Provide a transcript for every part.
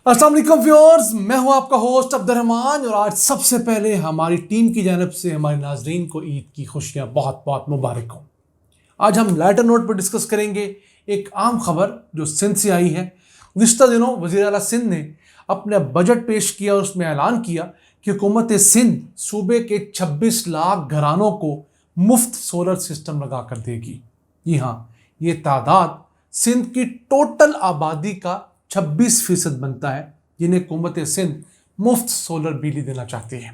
अस्सलाम वालेकुम व्यूअर्स, मैं हूं आपका होस्ट अब्दुर्रहमान और आज सबसे पहले हमारी टीम की जानब से हमारे नाजरीन को ईद की खुशियां बहुत बहुत मुबारक हों। आज हम लाइटर नोट पर डिस्कस करेंगे एक आम खबर जो सिंध से आई है। गुज़िश्ता दिनों वज़ीर आला सिंध ने अपना बजट पेश किया और उसमें ऐलान किया कि हुकूमत सिंध सूबे के 26 लाख घरानों को मुफ्त सोलर सिस्टम लगा कर देगी। जी हाँ, ये तादाद सिंध की टोटल आबादी का 26% बनता है जिन्हें हुकूमत सिंध मुफ्त सोलर बिजली देना चाहती है।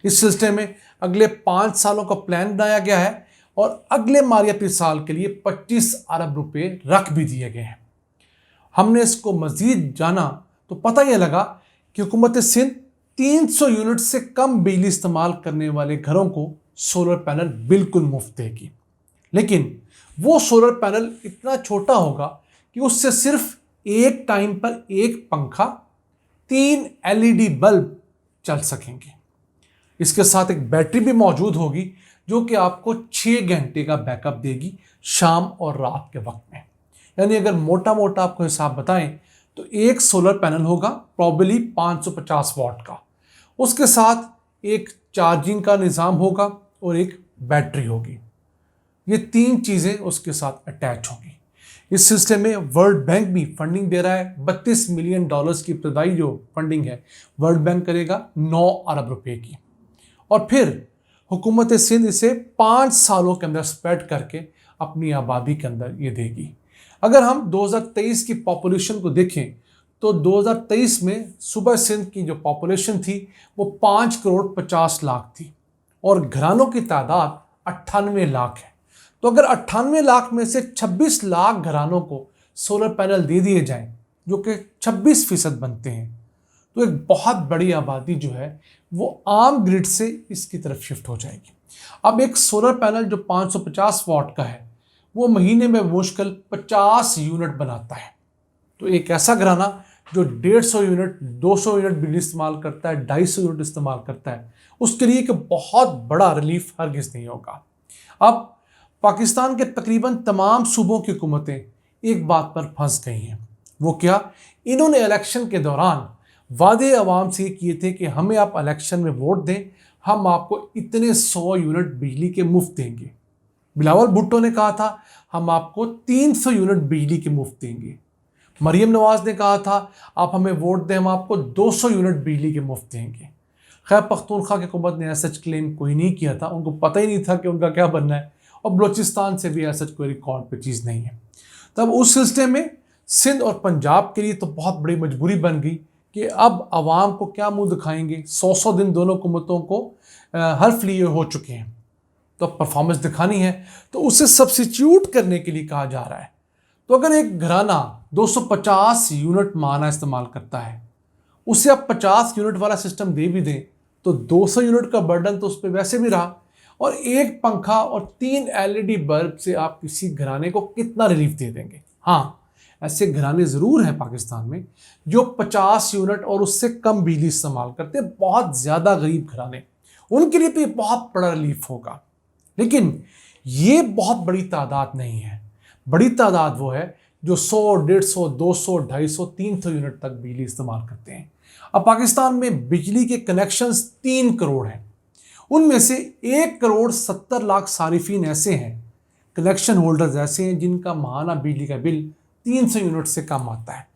इस सिलसिले में अगले 5 सालों का प्लान बनाया गया है और अगले मालियाती साल के लिए 25 अरब रुपए रख भी दिए गए हैं। हमने इसको मजीद जाना तो पता यह लगा कि हुकूमत सिंध 300 यूनिट से कम बिजली इस्तेमाल करने वाले घरों को सोलर पैनल बिल्कुल मुफ्त देगी, लेकिन वो सोलर पैनल इतना छोटा होगा कि उससे सिर्फ एक टाइम पर एक पंखा, 3 एलईडी बल्ब चल सकेंगे। इसके साथ एक बैटरी भी मौजूद होगी जो कि आपको 6 घंटे का बैकअप देगी शाम और रात के वक्त में। यानी अगर मोटा मोटा आपको हिसाब बताएं तो एक सोलर पैनल होगा प्रॉबली 550 वाट का, उसके साथ एक चार्जिंग का निज़ाम होगा और एक बैटरी होगी। ये 3 चीज़ें उसके साथ अटैच होंगी। इस सिलसिले में वर्ल्ड बैंक भी फंडिंग दे रहा है। $32 मिलियन की इब्तदाई जो फंडिंग है वर्ल्ड बैंक करेगा 9 अरब रुपए की, और फिर हुकूमत सिंध इसे 5 सालों के अंदर स्प्रेड करके अपनी आबादी के अंदर ये देगी। अगर हम 2023 की पॉपुलेशन को देखें तो 2023 में सूबा सिंध की जो पॉपुलेशन थी वो 5 करोड़ 50 लाख थी और घरानों की तादाद 98 लाख है। तो अगर 98 लाख में से 26 लाख घरानों को सोलर पैनल दे दिए जाएं जो कि 26% बनते हैं, तो एक बहुत बड़ी आबादी जो है वो आम ग्रिड से इसकी तरफ शिफ्ट हो जाएगी। अब एक सोलर पैनल जो 550 वाट का है वो महीने में मुश्किल 50 यूनिट बनाता है। तो एक ऐसा घराना जो 150 यूनिट 200 यूनिट बिजली इस्तेमाल करता है, 250 यूनिट इस्तेमाल करता है, उसके लिए एक बहुत बड़ा रिलीफ हरगिज़ नहीं होगा। अब पाकिस्तान के तकरीबन तमाम सूबों की हुकूमतें एक बात पर फंस गई हैं। वो क्या? इन्होंने इलेक्शन के दौरान वादे अवाम से किए थे कि हमें आप इलेक्शन में वोट दें, हम आपको इतने 100 यूनिट बिजली के मुफ्त देंगे। बिलावल भुट्टो ने कहा था हम आपको 300 यूनिट बिजली के मुफ्त देंगे। मरियम नवाज ने कहा था आप हमें वोट दें, हम आपको 200 यूनिट बिजली के मुफ्त देंगे। खैर पख्तूनख्वा की हुकूमत ने ऐसा क्लेम कोई नहीं किया था, उनको पता ही नहीं था कि उनका क्या बनना है, और बलूचिस्तान से भी ऐसा कोई रिकॉर्ड पे चीज़ नहीं है। तब उस सिलसिले में सिंध और पंजाब के लिए तो बहुत बड़ी मजबूरी बन गई कि अब आवाम को क्या मुंह दिखाएंगे। 100 दिन दोनों हुकूमतों को हल्फ लिए हो चुके हैं, तो अब परफॉर्मेंस दिखानी है, तो उसे सब्सिट्यूट करने के लिए कहा जा रहा है। तो अगर एक घराना 250 यूनिट माना इस्तेमाल करता है, उसे आप 50 यूनिट वाला सिस्टम दे भी दें तो 200 यूनिट का बर्डन तो उस पर वैसे भी रहा, और एक पंखा और 3 एलईडी बल्ब से आप किसी घराने को कितना रिलीफ दे देंगे। हाँ, ऐसे घराने ज़रूर हैं पाकिस्तान में जो 50 यूनिट और उससे कम बिजली इस्तेमाल करते हैं, बहुत ज़्यादा गरीब घराने, उनके लिए तो ये बहुत बड़ा रिलीफ होगा। लेकिन ये बहुत बड़ी तादाद नहीं है। बड़ी तादाद वो है जो 100, 150, 200, 250, 300 यूनिट तक बिजली इस्तेमाल करते हैं। अब पाकिस्तान में बिजली के कनेक्शंस 3 करोड़ हैं, उनमें से 1 करोड़ 70 लाख सारिफिन ऐसे हैं, कनेक्शन होल्डर्स ऐसे हैं जिनका माहाना बिजली का बिल 300 यूनिट से कम आता है।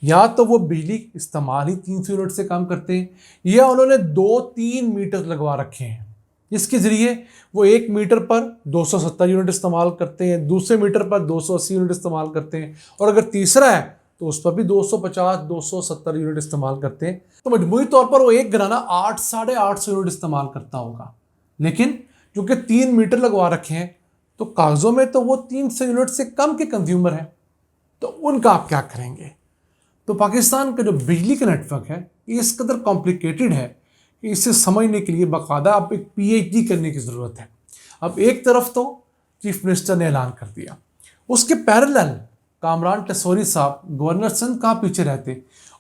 या तो वो बिजली इस्तेमाल ही 300 यूनिट से कम करते हैं, या उन्होंने 2-3 मीटर लगवा रखे हैं जिसके ज़रिए वो 1 मीटर पर 270 यूनिट इस्तेमाल करते हैं, दूसरे मीटर पर 280 यूनिट इस्तेमाल करते हैं, और अगर तीसरा है तो उस पर भी 250-270 यूनिट इस्तेमाल करते हैं। तो मजमूई तौर पर वो एक घराना 800-850 यूनिट इस्तेमाल करता होगा। लेकिन क्योंकि 3 मीटर लगवा रखे हैं तो कागज़ों में तो वो 300 यूनिट से कम के कंज्यूमर हैं, तो उनका आप क्या करेंगे? तो पाकिस्तान का जो बिजली का नेटवर्क है ये इस कदर कॉम्प्लिकेटेड है कि इसे समझने के लिए बाकायदा आप एक PhD करने की ज़रूरत है। अब एक तरफ तो चीफ मिनिस्टर ने ऐलान कर दिया, उसके पैरेलल कामरान टसोरी साहब गवर्नर सिंध कहाँ पीछे रहते,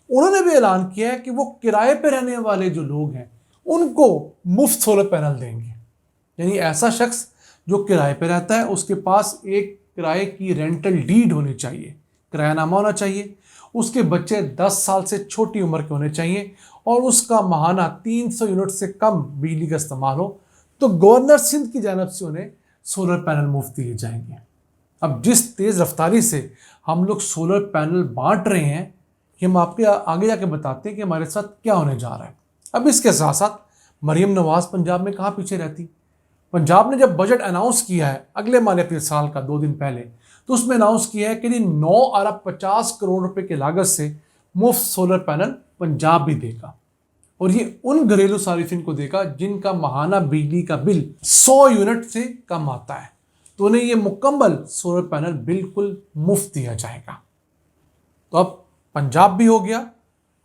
उन्होंने भी ऐलान किया है कि वो किराए पर रहने वाले जो लोग हैं उनको मुफ्त सोलर पैनल देंगे। यानी ऐसा शख्स जो किराए पर रहता है उसके पास एक किराए की रेंटल डीड होनी चाहिए, किरायानामा होना चाहिए, उसके बच्चे 10 साल से छोटी उम्र के होने चाहिए और उसका माहाना 300 यूनिट से कम बिजली का इस्तेमाल हो तो गवर्नर सिंध की जानब से उन्हें सोलर पैनल मुफ्त दिए जाएंगे। अब जिस तेज़ रफ्तारी से हम लोग सोलर पैनल बांट रहे हैं कि हम आपके आगे जाके बताते हैं कि हमारे साथ क्या होने जा रहा है। अब इसके साथ साथ मरियम नवाज पंजाब में कहाँ पीछे रहती। पंजाब ने जब बजट अनाउंस किया है अगले मालियाती साल का 2 दिन पहले, तो उसमें अनाउंस किया है कि 9 अरब 50 करोड़ रुपए की लागत से मुफ्त सोलर पैनल पंजाब भी देगा और ये उन घरेलू सारिफिन को देगा जिनका माहाना बिजली का बिल 100 यूनिट से कम आता है, तो उन्हें ये मुकम्मल सोलर पैनल बिल्कुल मुफ्त दिया जाएगा। तो अब पंजाब भी हो गया,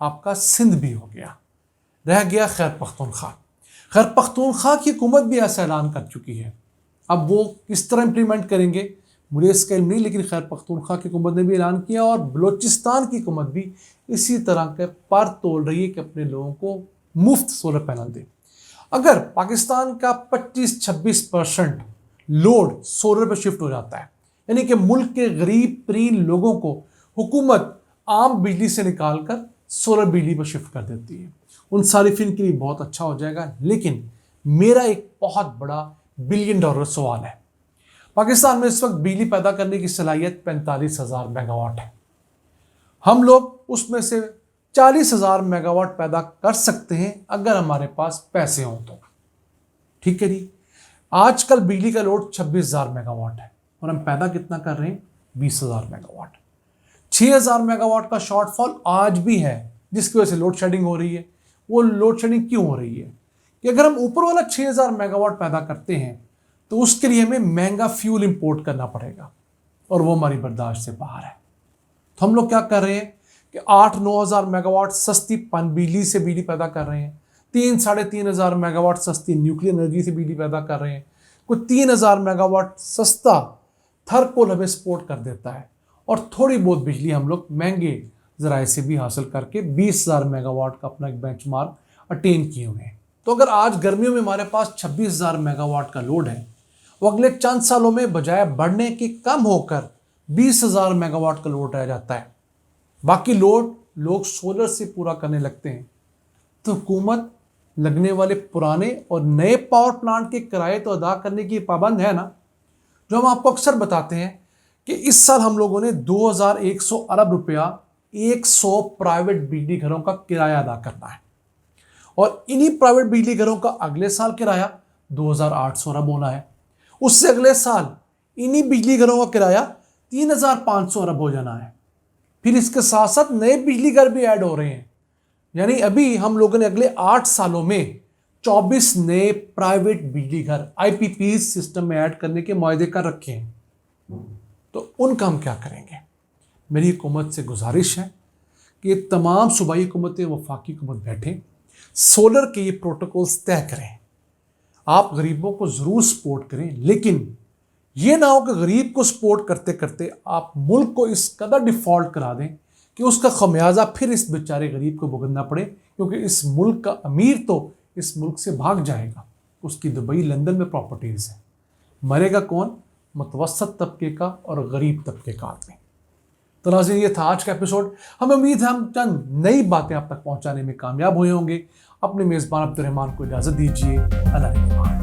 आपका सिंध भी हो गया, रह गया खैर पख्तूनख्वा। खैर पख्तूनख्वा की हुकूमत भी ऐसा ऐलान कर चुकी है। अब वो किस तरह इम्प्लीमेंट करेंगे मुझे इसका इल्म नहीं, लेकिन खैर पख्तूनख्वा की हुकूमत ने भी ऐलान किया और बलोचिस्तान की हुकूमत भी इसी तरह के पर तोल रही है कि अपने लोगों को मुफ्त सोलर पैनल दे। अगर पाकिस्तान का 25-26% लोड सोलर पर शिफ्ट हो जाता है, यानी कि मुल्क के गरीब तरीन लोगों को हुकूमत आम बिजली से निकालकर सोलर बिजली पर शिफ्ट कर देती है, उन सारिफिन के लिए बहुत अच्छा हो जाएगा। लेकिन मेरा एक बहुत बड़ा $1 बिलियन सवाल है। पाकिस्तान में इस वक्त बिजली पैदा करने की सलाहियत 45,000 मेगावाट है। हम लोग उसमें से 40,000 मेगावाट पैदा कर सकते हैं अगर हमारे पास पैसे हों तो। ठीक है जी, आजकल बिजली का लोड 26,000 मेगावाट है और हम पैदा कितना कर रहे हैं 20,000 मेगावाट। 6,000 मेगावाट का शॉर्टफॉल आज भी है जिसकी वजह से लोड शेडिंग हो रही है। वो लोड शेडिंग क्यों हो रही है कि अगर हम ऊपर वाला 6,000 मेगावाट पैदा करते हैं तो उसके लिए हमें महंगा फ्यूल इंपोर्ट करना पड़ेगा और वो हमारी बर्दाश्त से बाहर है। तो हम लोग क्या कर रहे हैं कि 8-9 हज़ार मेगावाट सस्ती पन बिजली से बिजली पैदा कर रहे हैं, 3-3.5 हज़ार मेगावाट सस्ती न्यूक्लियर एनर्जी से बिजली पैदा कर रहे हैं, कुछ 3,000 मेगावाट सस्ता थर्कोल हमें सपोर्ट कर देता है और थोड़ी बहुत बिजली हम लोग महंगे ज़राए से भी हासिल करके 20,000 मेगावाट का अपना एक बेंचमार्क अटेन किए हुए हैं। तो अगर आज गर्मियों में हमारे पास 26,000 मेगावाट का लोड है, वो अगले चंद सालों में बजाय बढ़ने के कम होकर 20,000 मेगावाट का लोड रह जाता है। बाकी लोड लोग सोलर से पूरा करने लगते हैं। तो हुकूमत लगने वाले पुराने और नए पावर प्लांट के किराए तो अदा करने की पाबंद है ना। जो हम आपको अक्सर बताते हैं कि इस साल हम लोगों ने 2,100 अरब रुपया 100 प्राइवेट बिजली घरों का किराया अदा करना है और इन्हीं प्राइवेट बिजली घरों का अगले साल किराया 2,800 अरब होना है। उससे अगले साल इन्हीं बिजली घरों का किराया 3,500 अरब हो जाना है। फिर इसके साथ साथ नए बिजली घर भी ऐड हो रहे हैं, यानी अभी हम लोगों ने अगले 8 सालों में 24 नए प्राइवेट बिजली घर IPP सिस्टम में ऐड करने के मुआहदे कर रखे हैं। तो उनका हम क्या करेंगे। मेरी हुकूमत से गुजारिश है कि तमाम सूबाई हुकूमतें वफाकी हुकूमत बैठें, सोलर के ये प्रोटोकॉल्स तय करें। आप गरीबों को ज़रूर सपोर्ट करें, लेकिन ये ना हो कि गरीब को सपोर्ट करते करते आप मुल्क को इस कदर डिफ़ॉल्ट करा दें कि उसका खमियाजा फिर इस बेचारे गरीब को भुगतना पड़े, क्योंकि इस मुल्क का अमीर तो इस मुल्क से भाग जाएगा, उसकी दुबई लंदन में प्रॉपर्टीज़ है। मरेगा कौन, मुतवस्सत तबके का और गरीब तबके का आदमी। तो नाज़रीन, ये था आज का एपिसोड। हमें उम्मीद है हम चंद नई बातें आप तक पहुंचाने में कामयाब हुए होंगे। अपने मेज़बान अब्दुर्रहमान को इजाज़त दीजिए। अल्लाह के बाद।